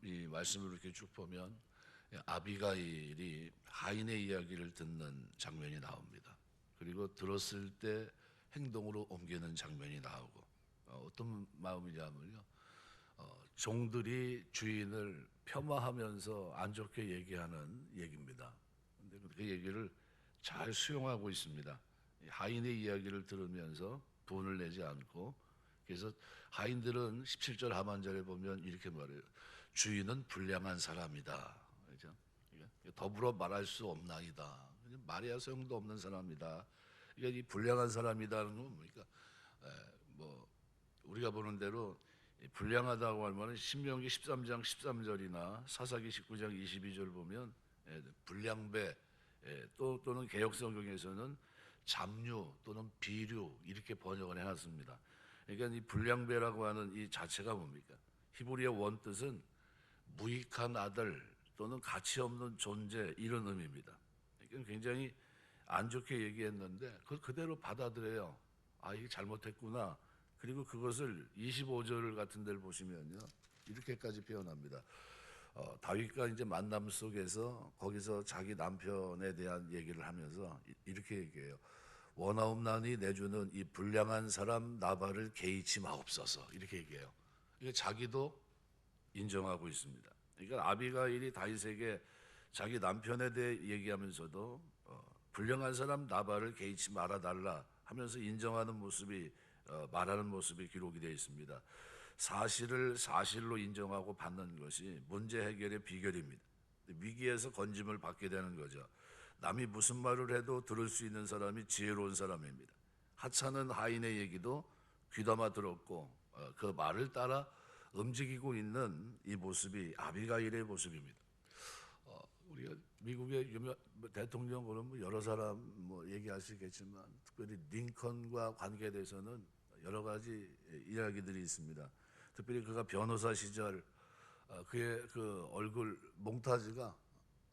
이 말씀을 이렇게 쭉 보면 아비가일이 하인의 이야기를 듣는 장면이 나옵니다. 그리고 들었을 때 행동으로 옮기는 장면이 나오고 어떤 마음이냐면요. 종들이 주인을 폄하하면서 안 좋게 얘기하는 얘기입니다. 근데 그 얘기를 잘 수용하고 있습니다. 하인의 이야기를 들으면서 분을 내지 않고, 그래서 하인들은 17절 하반절에 보면 이렇게 말해요. 주인은 불량한 사람이다. 그죠? 더불어 말할 수 없나이다. 말해야 소용도 없는 사람이다. 그러니까 이 불량한 사람이다는 건 뭡니까? 뭐 우리가 보는 대로 불량하다고 하면 신명기 13장 13절이나 사사기 19장 22절 보면 불량배, 또는 개역 성경에서는 잡류 또는 비류 이렇게 번역을 해놨습니다. 그러니까 이 불량배라고 하는 이 자체가 뭡니까? 히브리어 원뜻은 무익한 아들 또는 가치 없는 존재 이런 의미입니다. 그러니까 굉장히 안 좋게 얘기했는데 그걸 그대로 받아들여요. 아, 이게 잘못했구나. 그리고 그것을 25절 같은 데를 보시면요. 이렇게까지 표현합니다. 다윗과 이제 만남 속에서 거기서 자기 남편에 대한 얘기를 하면서 이렇게 얘기해요. 원하옵나니 내주는 이 불량한 사람 나발을 개의치 마옵소서. 이렇게 얘기해요. 이게 자기도 인정하고 있습니다. 그러니까 아비가일이 다윗에게 자기 남편에 대해 얘기하면서도 불량한 사람 나발을 개의치 말아달라 하면서 인정하는 모습이, 말하는 모습이 기록이 되어 있습니다. 사실을 사실로 인정하고 받는 것이 문제 해결의 비결입니다. 위기에서 건짐을 받게 되는 거죠. 남이 무슨 말을 해도 들을 수 있는 사람이 지혜로운 사람입니다. 하찮은 하인의 얘기도 귀담아 들었고 그 말을 따라 움직이고 있는 이 모습이 아비가일의 모습입니다. 우리가 미국의 유명 대통령 그러면 여러 사람 뭐 얘기하시겠지만 특별히 링컨과 관계에 대해서는 여러 가지 이야기들이 있습니다. 특별히 그가 변호사 시절 그의 그 얼굴 몽타주가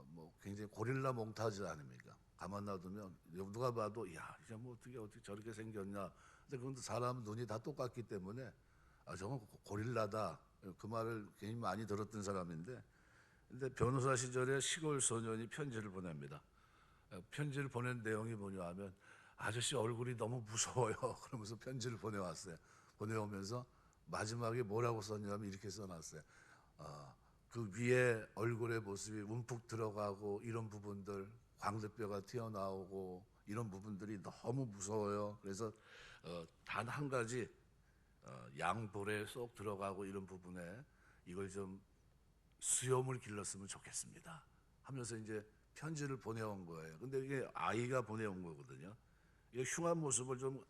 뭐 굉장히 고릴라 몽타주 아닙니까? 가만 놔두면 누가 봐도 야 이제 뭐 어떻게 저렇게 생겼냐. 근데 그건 사람 눈이 다 똑같기 때문에 저건 고릴라다. 그 말을 굉장히 많이 들었던 사람인데, 근데 변호사 시절에 시골 소년이 편지를 보냅니다. 편지를 보낸 내용이 뭐냐 하면 아저씨 얼굴이 너무 무서워요. 그러면서 편지를 보내왔어요. 보내오면서 마지막에 뭐라고 썼냐면 이렇게 써놨어요. 그 위에 얼굴의 모습이 움푹 들어가고 이런 부분들, 광대뼈가 튀어나오고 이런 부분들이 너무 무서워요. 그래서 단 한 가지 양볼에 쏙 들어가고 이런 부분에 이걸 좀 수염을 길렀으면 좋겠습니다 하면서 이제 편지를 보내온 거예요. 근데 이게 아이가 보내온 거거든요. 이 흉한 모습을 좀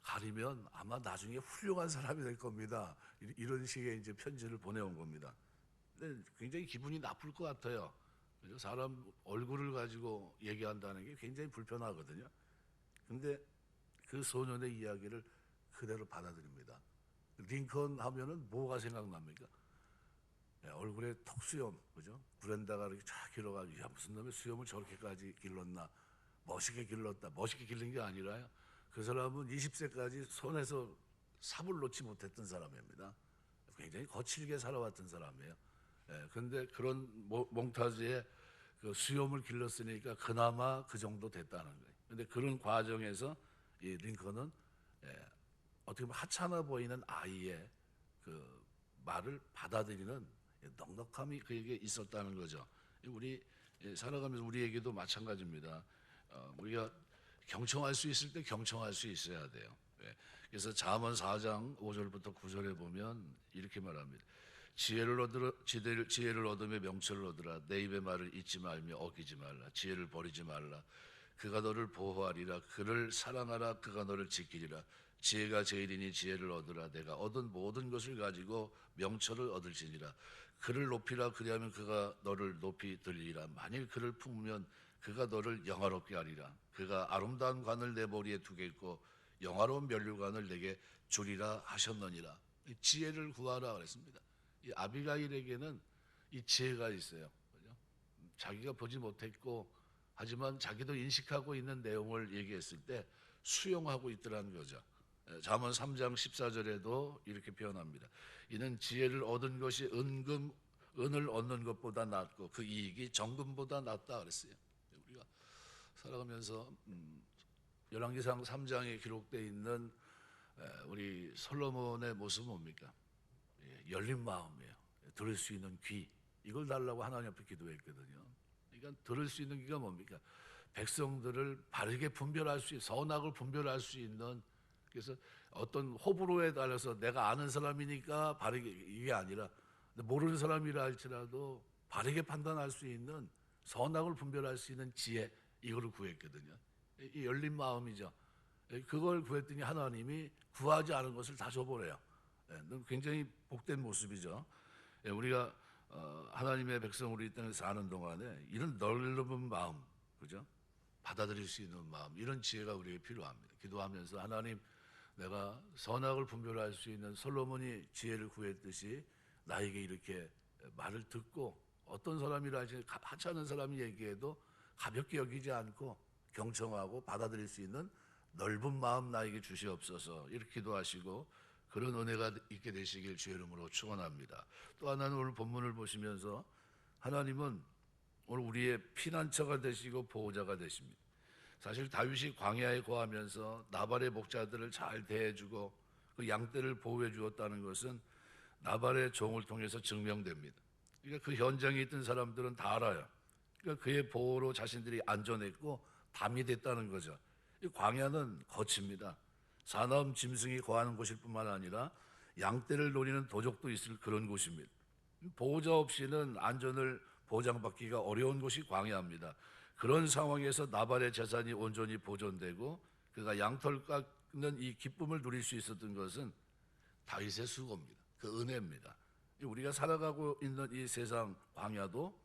가리면 아마 나중에 훌륭한 사람이 될 겁니다. 이런 식의 이제 편지를 보내온 겁니다. 근데 굉장히 기분이 나쁠 것 같아요. 그죠? 사람 얼굴을 가지고 얘기한다는 게 굉장히 불편하거든요. 근데 그 소년의 이야기를 그대로 받아들입니다. 링컨 하면은 뭐가 생각납니까? 얼굴에 턱수염, 그죠? 브렌다가 이렇게 쫙 길어가지고, 야, 무슨 놈의 수염을 저렇게까지 길렀나? 멋있게 길렀다. 멋있게 기른 게 아니라요. 그 사람은 20세까지 손에서 삽을 놓지 못했던 사람입니다. 굉장히 거칠게 살아왔던 사람이에요. 그런데 그런 몽타주의 그 수염을 길렀으니까 그나마 그 정도 됐다는 거예요. 근데 그런 과정에서 이 링컨은 어떻게 보면 하찮아 보이는 아이의 그 말을 받아들이는 넉넉함이 그에게 있었다는 거죠. 우리 살아가면서 우리에게도 마찬가지입니다. 우리가 경청할 수 있을 때 경청할 수 있어야 돼요. 그래서 잠언 4장 5절부터 9절에 보면 이렇게 말합니다. 지혜를 얻으며 명철을 얻으라. 내 입의 말을 잊지 말며 어기지 말라. 지혜를 버리지 말라. 그가 너를 보호하리라. 그를 사랑하라. 그가 너를 지키리라. 지혜가 제일이니 지혜를 얻으라. 내가 얻은 모든 것을 가지고 명철을 얻을지니라. 그를 높이라. 그리하면 그가 너를 높이 들리리라. 만일 그를 품으면 그가 너를 영화롭게 하리라. 그가 아름다운 관을 내 머리에 두겠고 영화로운 면류관을 내게 주리라 하셨느니라. 지혜를 구하라 그랬습니다. 이 아비가일에게는 이 지혜가 있어요. 그죠? 자기가 보지 못했고 하지만 자기도 인식하고 있는 내용을 얘기했을 때 수용하고 있더라는 거죠. 잠언 3장 14절에도 이렇게 표현합니다. 이는 지혜를 얻은 것이 은금 은을 얻는 것보다 낫고 그 이익이 정금보다 낫다 그랬어요. 우리가 살아가면서 열왕기상 3장에 기록되어 있는 우리 솔로몬의 모습은 뭡니까? 열린 마음이에요. 들을 수 있는 귀, 이걸 달라고 하나님 앞에 기도했거든요. 그러니까 들을 수 있는 귀가 뭡니까? 백성들을 바르게 분별할 수 있는, 선악을 분별할 수 있는, 그래서 어떤 호불호에 따라서 내가 아는 사람이니까 바르게, 이게 아니라 모르는 사람이라 할지라도 바르게 판단할 수 있는, 선악을 분별할 수 있는 지혜, 이거를 구했거든요. 이 열린 마음이죠. 그걸 구했더니 하나님이 구하지 않은 것을 다 줘버려요. 굉장히 복된 모습이죠. 우리가 하나님의 백성으로 이 땅에 사는 동안에 이런 넓은 마음, 그죠? 받아들일 수 있는 마음, 이런 지혜가 우리에게 필요합니다. 기도하면서 하나님, 내가 선악을 분별할 수 있는 솔로몬이 지혜를 구했듯이 나에게 이렇게 말을 듣고 어떤 사람이라 할지 하찮은 사람이 얘기해도 가볍게 여기지 않고 경청하고 받아들일 수 있는 넓은 마음 나에게 주시옵소서, 이렇게 기도하시고 그런 은혜가 있게 되시길 주의 이름으로 축원합니다. 또 하나는 오늘 본문을 보시면서 하나님은 오늘 우리의 피난처가 되시고 보호자가 되십니다. 사실 다윗이 광야에 거하면서 나발의 목자들을 잘 대해주고 그 양떼를 보호해 주었다는 것은 나발의 종을 통해서 증명됩니다. 그러니까 그 현장에 있던 사람들은 다 알아요. 그러니까 그의 보호로 자신들이 안전했고 담이 됐다는 거죠. 이 광야는 거칩니다. 사나운 짐승이 거하는 곳일 뿐만 아니라 양떼를 노리는 도적도 있을 그런 곳입니다. 보호자 없이는 안전을 보장받기가 어려운 곳이 광야입니다. 그런 상황에서 나발의 재산이 온전히 보존되고 그가 양털 깎는 이 기쁨을 누릴 수 있었던 것은 다윗의 수고입니다. 그 은혜입니다. 우리가 살아가고 있는 이 세상 광야도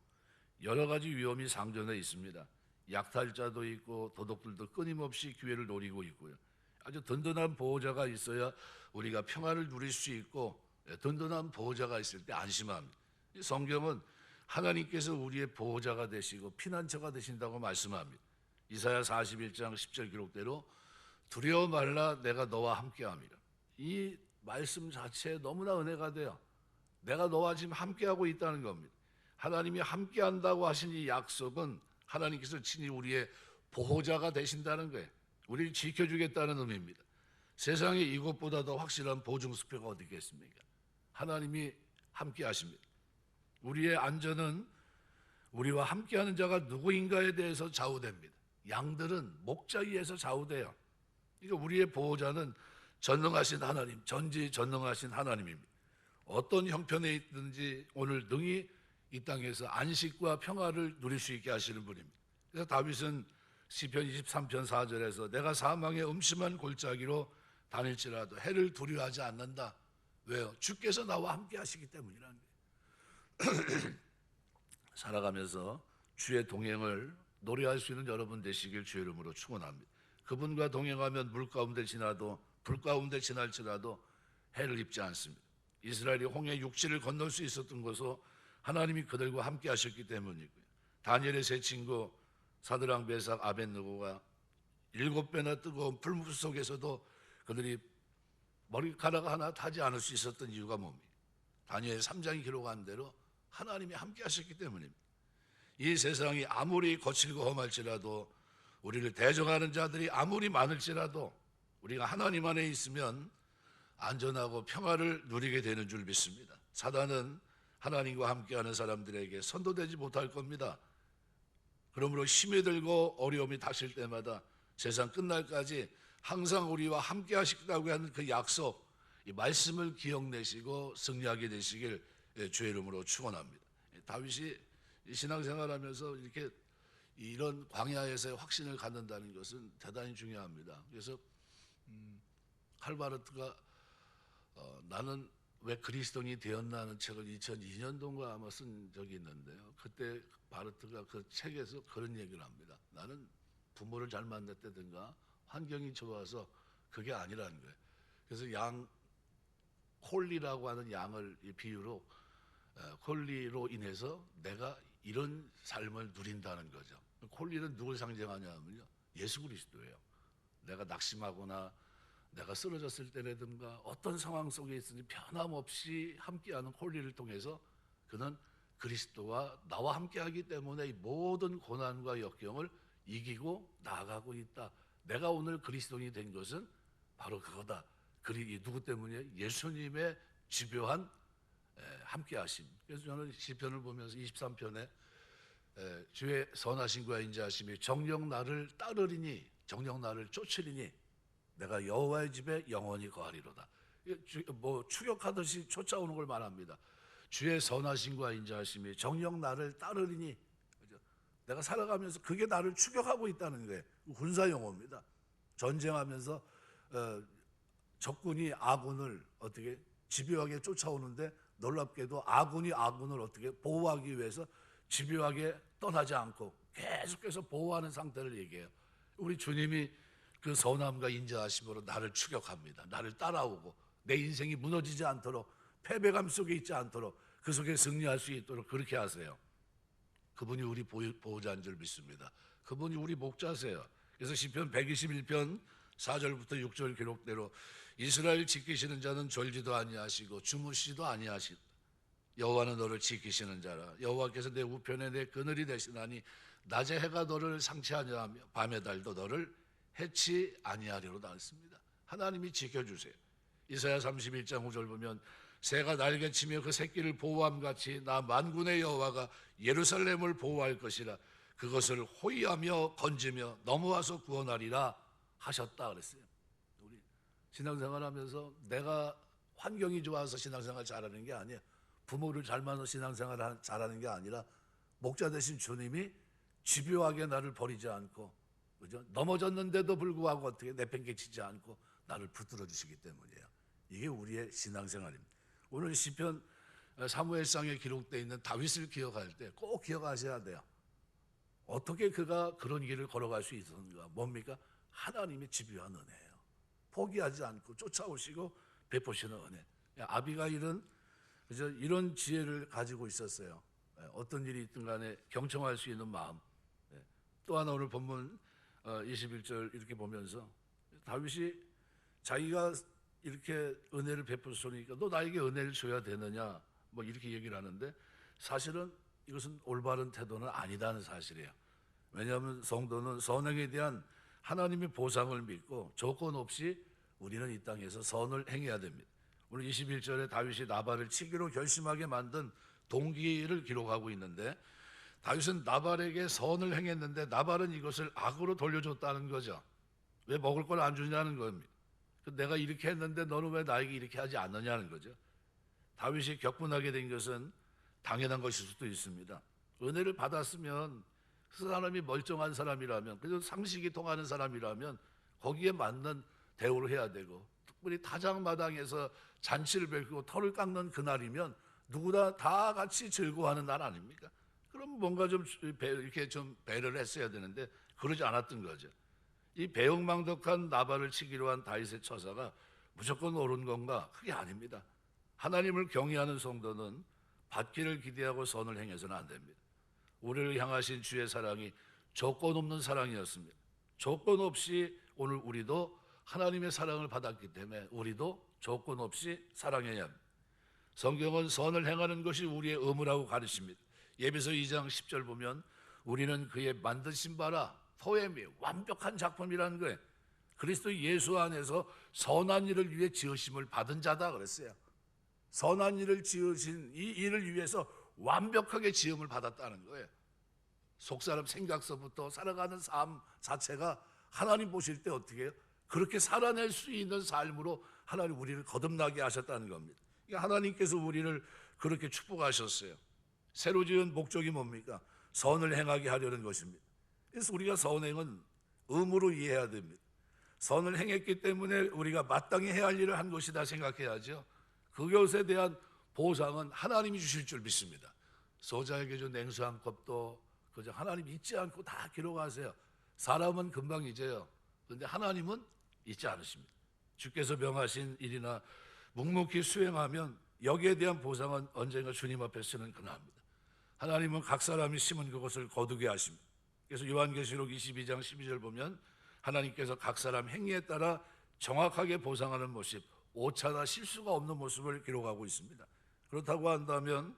여러 가지 위험이 상존해 있습니다. 약탈자도 있고 도둑들도 끊임없이 기회를 노리고 있고요. 아주 든든한 보호자가 있어야 우리가 평안을 누릴 수 있고, 든든한 보호자가 있을 때 안심합니다. 성경은 하나님께서 우리의 보호자가 되시고 피난처가 되신다고 말씀합니다. 이사야 41장 10절 기록대로 두려워 말라, 내가 너와 함께함이라. 이 말씀 자체에 너무나 은혜가 돼요. 내가 너와 지금 함께하고 있다는 겁니다. 하나님이 함께한다고 하신 이 약속은 하나님께서 친히 우리의 보호자가 되신다는 거예요. 우리를 지켜주겠다는 의미입니다. 세상에 이것보다 더 확실한 보증수표가 어디 있겠습니까? 하나님이 함께 하십니다. 우리의 안전은 우리와 함께하는 자가 누구인가에 대해서 좌우됩니다. 양들은 목자 위에서 좌우돼요. 그러니까 우리의 보호자는 전능하신 하나님, 전지전능하신 하나님입니다. 어떤 형편에 있든지 오늘 능히 이 땅에서 안식과 평화를 누릴 수 있게 하시는 분입니다. 그래서 다윗은 시편 23편 4절에서 내가 사망의 음침한 골짜기로 다닐지라도 해를 두려워하지 않는다. 왜요? 주께서 나와 함께 하시기 때문이라는 거예요. 살아가면서 주의 동행을 노래할 수 있는 여러분 되시길 주의 이름으로 축원합니다. 그분과 동행하면 물 가운데 지나도 불 가운데 지날지라도 해를 입지 않습니다. 이스라엘이 홍해 육지를 건널 수 있었던 것은 하나님이 그들과 함께 하셨기 때문이고요. 다니엘의 세 친구 사드락, 메삭, 아벳느고가 7배나 뜨거운 풀물 속에서도 그들이 머리카락 하나 타지 않을 수 있었던 이유가 뭡니까? 다니엘 3장이 기록한 대로 하나님이 함께 하셨기 때문입니다. 이 세상이 아무리 거칠고 험할지라도, 우리를 대적하는 자들이 아무리 많을지라도 우리가 하나님 안에 있으면 안전하고 평화를 누리게 되는 줄 믿습니다. 사단은 하나님과 함께하는 사람들에게 선도되지 못할 겁니다. 그러므로 힘이 들고 어려움이 닥칠 때마다 세상 끝날까지 항상 우리와 함께 하시겠다고 하는 그 약속, 이 말씀을 기억내시고 승리하게 되시길 주의 이름으로 축원합니다. 다윗이 신앙생활하면서 이렇게 이런 광야에서의 확신을 갖는다는 것은 대단히 중요합니다. 그래서 칼바르트가 나는 왜 그리스도인이 되었나 하는 책을 2002년도인가 아마 쓴 적이 있는데요. 그때 바르트가 그 책에서 그런 얘기를 합니다. 나는 부모를 잘 만났다든가 환경이 좋아서 그게 아니라는 거예요. 그래서 콜리라고 하는 양을 비유로, 콜리로 인해서 내가 이런 삶을 누린다는 거죠. 콜리는 누굴 상징하냐면요, 예수 그리스도예요. 내가 낙심하거나 내가 쓰러졌을 때라든가 어떤 상황 속에 있으니 변함없이 함께하는 콜리를 통해서 그는 그리스도와 나와 함께하기 때문에 이 모든 고난과 역경을 이기고 나아가고 있다. 내가 오늘 그리스도인이 된 것은 바로 그거다. 누구 때문에? 예수님의 집요한 함께하심. 그래서 저는 시편을 보면서 23편에 주의 선하심과 인자하심이 정녕 나를 따르리니, 정녕 나를 쫓으리니 내가 여호와의 집에 영원히 거하리로다. 뭐 추격하듯이 쫓아오는 걸 말합니다. 주의 선하심과 인자하심이 정녕 나를 따르리니, 내가 살아가면서 그게 나를 추격하고 있다는 거예요. 군사 용어입니다. 전쟁하면서 적군이 아군을 어떻게 집요하게 쫓아오는데 놀랍게도 아군이 아군을 어떻게 보호하기 위해서 집요하게 떠나지 않고 계속해서 보호하는 상태를 얘기해요. 우리 주님이 그 선함과 인자하심으로 나를 추격합니다. 나를 따라오고 내 인생이 무너지지 않도록, 패배감 속에 있지 않도록, 그 속에 승리할 수 있도록 그렇게 하세요. 그분이 우리 보호자인 줄 믿습니다. 그분이 우리 목자세요. 그래서 시편 121편 4절부터 6절 기록대로 이스라엘 지키시는 자는 졸지도 아니하시고 주무시지도 아니하시고 여호와는 너를 지키시는 자라. 여호와께서 내 우편에 내 그늘이 되시나니 낮에 해가 너를 상치하며 밤의 달도 너를 해치 아니하리로다 했습니다. 하나님이 지켜주세요. 이사야 31장 5절 보면 새가 날개치며 그 새끼를 보호함같이 나 만군의 여호와가 예루살렘을 보호할 것이라. 그것을 호위하며 건지며 넘어와서 구원하리라 하셨다 그랬어요. 우리 신앙생활하면서 내가 환경이 좋아서 신앙생활 잘하는 게 아니에요. 부모를 잘 만나서 신앙생활 잘하는 게 아니라 목자 되신 주님이 집요하게 나를 버리지 않고, 그죠? 넘어졌는데도 불구하고 어떻게 내팽개치지 않고 나를 붙들어 주시기 때문이에요. 이게 우리의 신앙생활입니다. 오늘 시편 사무엘상에 기록되어 있는 다윗을 기억할 때 꼭 기억하셔야 돼요. 어떻게 그가 그런 길을 걸어갈 수 있었는가? 뭡니까? 하나님의 집요한 은혜예요. 포기하지 않고 쫓아오시고 베푸시는 은혜. 아비가일은 그저 이런 지혜를 가지고 있었어요. 어떤 일이 있든 간에 경청할 수 있는 마음. 또 하나 오늘 본문 21절 이렇게 보면서 다윗이 자기가 이렇게 은혜를 베풀으니까 너 나에게 은혜를 줘야 되느냐 뭐 이렇게 얘기를 하는데, 사실은 이것은 올바른 태도는 아니다는 사실이에요. 왜냐하면 성도는 선행에 대한 하나님의 보상을 믿고 조건 없이 우리는 이 땅에서 선을 행해야 됩니다. 오늘 21절에 다윗이 나발을 치기로 결심하게 만든 동기를 기록하고 있는데, 다윗은 나발에게 선을 행했는데 나발은 이것을 악으로 돌려줬다는 거죠. 왜 먹을 걸 안 주냐는 겁니다. 내가 이렇게 했는데 너는 왜 나에게 이렇게 하지 않느냐는 거죠. 다윗이 격분하게 된 것은 당연한 것일 수도 있습니다. 은혜를 받았으면 그 사람이 멀쩡한 사람이라면, 그래서 상식이 통하는 사람이라면 거기에 맞는 대우를 해야 되고, 특별히 타작마당에서 잔치를 벌이고 털을 깎는 그날이면 누구나 다 같이 즐거워하는 날 아닙니까? 그럼 뭔가 좀 이렇게 좀 배려를 했어야 되는데 그러지 않았던 거죠. 이 배은망덕한 나발을 치기로 한 다윗의 처사가 무조건 옳은 건가? 그게 아닙니다. 하나님을 경외하는 성도는 받기를 기대하고 선을 행해서는 안 됩니다. 우리를 향하신 주의 사랑이 조건 없는 사랑이었습니다. 조건 없이 오늘 우리도 하나님의 사랑을 받았기 때문에 우리도 조건 없이 사랑해야 합니다. 성경은 선을 행하는 것이 우리의 의무라고 가르칩니다. 예배서 2장 10절 보면 우리는 그의 만드신 바라 포엠이 완벽한 작품이라는 거예요. 그리스도 예수 안에서 선한 일을 위해 지으심을 받은 자다 그랬어요. 선한 일을 지으신 이 일을 위해서 완벽하게 지음을 받았다는 거예요. 속사람 생각서부터 살아가는 삶 자체가 하나님 보실 때 어떻게 해요? 그렇게 살아낼 수 있는 삶으로 하나님 우리를 거듭나게 하셨다는 겁니다. 하나님께서 우리를 그렇게 축복하셨어요. 새로 지은 목적이 뭡니까? 선을 행하게 하려는 것입니다. 그래서 우리가 선행은 의무로 이해해야 됩니다. 선을 행했기 때문에 우리가 마땅히 해야 할 일을 한 것이다 생각해야죠. 그것에 대한 보상은 하나님이 주실 줄 믿습니다. 소자에게 준 냉수 한 컵도 그저 하나님 잊지 않고 다 기록하세요. 사람은 금방 잊어요. 그런데 하나님은 잊지 않으십니다. 주께서 명하신 일이나 묵묵히 수행하면 여기에 대한 보상은 언젠가 주님 앞에 쓰는 그날입니다. 하나님은 각 사람이 심은 그것을 거두게 하십니다. 그래서 요한계시록 22장 12절 보면 하나님께서 각 사람 행위에 따라 정확하게 보상하는 모습, 오차나 실수가 없는 모습을 기록하고 있습니다. 그렇다고 한다면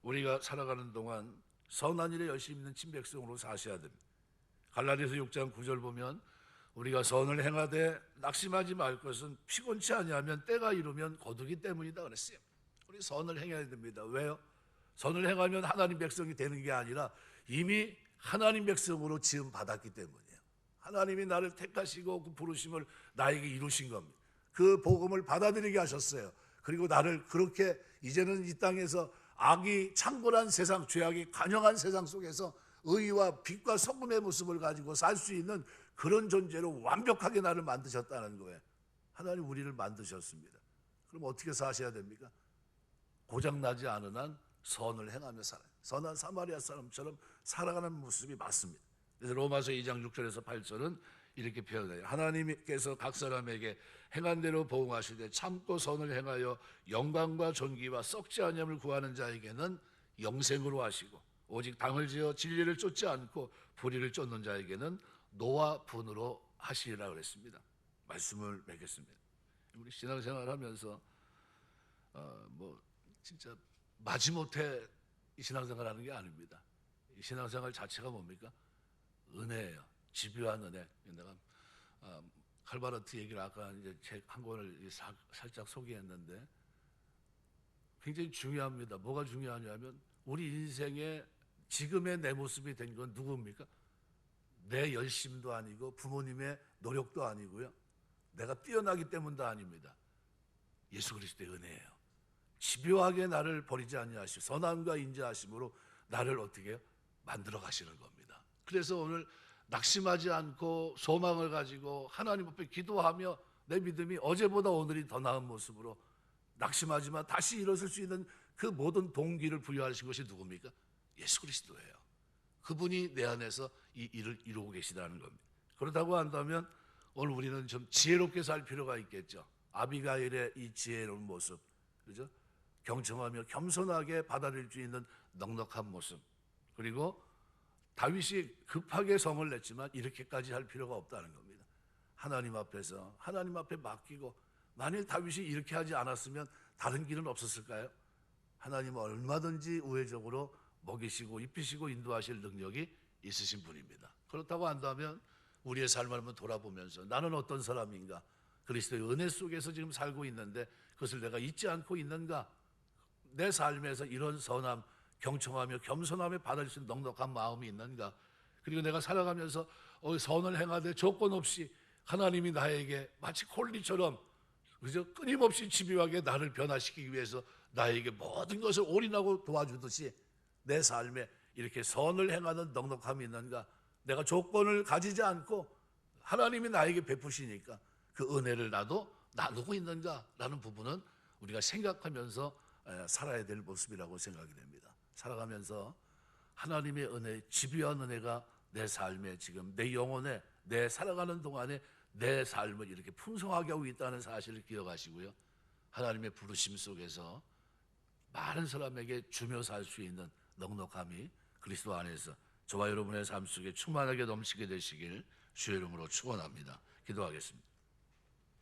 우리가 살아가는 동안 선한 일에 열심히 있는 친백성으로 사셔야 됩니다. 갈라디아서 6장 9절 보면 우리가 선을 행하되 낙심하지 말 것은 피곤치 아니하면 때가 이르면 거두기 때문이다 그랬어요. 우리 선을 행해야 됩니다. 왜요? 선을 행하면 하나님 백성이 되는 게 아니라 이미 하나님 백성으로 지음 받았기 때문이에요. 하나님이 나를 택하시고 그 부르심을 나에게 이루신 겁니다. 그 복음을 받아들이게 하셨어요. 그리고 나를 그렇게 이제는 이 땅에서 악이 창궐한 세상, 죄악이 관영한 세상 속에서 의와 빛과 소금의 모습을 가지고 살 수 있는 그런 존재로 완벽하게 나를 만드셨다는 거예요. 하나님 우리를 만드셨습니다. 그럼 어떻게 사셔야 됩니까? 고장나지 않은 한 선을 행하며 살아요. 선한 사마리아 사람처럼 살아가는 모습이 맞습니다. 그래서 로마서 2장 6절에서 8절은 이렇게 표현해요. 하나님께서 각 사람에게 행한 대로 보응하시되 참고 선을 행하여 영광과 존귀와 썩지 아니함을 구하는 자에게는 영생으로 하시고 오직 당을 지어 진리를 쫓지 않고 불의를 쫓는 자에게는 노와 분으로 하시리라 그랬습니다. 말씀을 맺겠습니다. 우리 신앙생활하면서 진짜 마지못해 이 신앙생활하는 게 아닙니다. 이 신앙생활 자체가 뭡니까? 은혜예요. 집요한 은혜. 내가 칼바르트 얘기를 아까 이제 책 한 권을 살짝 소개했는데 굉장히 중요합니다. 뭐가 중요하냐면 우리 인생의 지금의 내 모습이 된 건 누구입니까? 내 열심도 아니고 부모님의 노력도 아니고요. 내가 뛰어나기 때문도 아닙니다. 예수 그리스도의 은혜예요. 집요하게 나를 버리지 아니하시고 선함과 인자하심으로 나를 어떻게 해요? 만들어 가시는 겁니다. 그래서 오늘 낙심하지 않고 소망을 가지고 하나님 앞에 기도하며 내 믿음이 어제보다 오늘이 더 나은 모습으로 낙심하지만 다시 일어설 수 있는 그 모든 동기를 부여하신 것이 누굽니까? 예수 그리스도예요. 그분이 내 안에서 이 일을 이루고 계시다는 겁니다. 그렇다고 한다면 오늘 우리는 좀 지혜롭게 살 필요가 있겠죠. 아비가일의 이 지혜로운 모습, 그죠? 경청하며 겸손하게 받아들일 수 있는 넉넉한 모습. 그리고 다윗이 급하게 성을 냈지만 이렇게까지 할 필요가 없다는 겁니다. 하나님 앞에서 하나님 앞에 맡기고 만일 다윗이 이렇게 하지 않았으면 다른 길은 없었을까요? 하나님은 얼마든지 우회적으로 먹이시고 입히시고 인도하실 능력이 있으신 분입니다. 그렇다고 한다면 우리의 삶을 한번 돌아보면서 나는 어떤 사람인가? 그리스도의 은혜 속에서 지금 살고 있는데 그것을 내가 잊지 않고 있는가? 내 삶에서 이런 선함, 경청하며 겸손함에 받을 수 있는 넉넉한 마음이 있는가? 그리고 내가 살아가면서 선을 행하되 조건 없이 하나님이 나에게 마치 콜리처럼 그저 끊임없이 집요하게 나를 변화시키기 위해서 나에게 모든 것을 올인하고 도와주듯이 내 삶에 이렇게 선을 행하는 넉넉함이 있는가? 내가 조건을 가지지 않고 하나님이 나에게 베푸시니까 그 은혜를 나도 나누고 있는가라는 부분은 우리가 생각하면서 살아야 될 모습이라고 생각이 됩니다. 살아가면서 하나님의 은혜, 집요한 은혜가 내 삶에 지금 내 영혼에 내 살아가는 동안에 내 삶을 이렇게 풍성하게 하고 있다는 사실을 기억하시고요. 하나님의 부르심 속에서 많은 사람에게 주며 살 수 있는 넉넉함이 그리스도 안에서 저와 여러분의 삶 속에 충만하게 넘치게 되시길 주의 이름으로 축원합니다. 기도하겠습니다.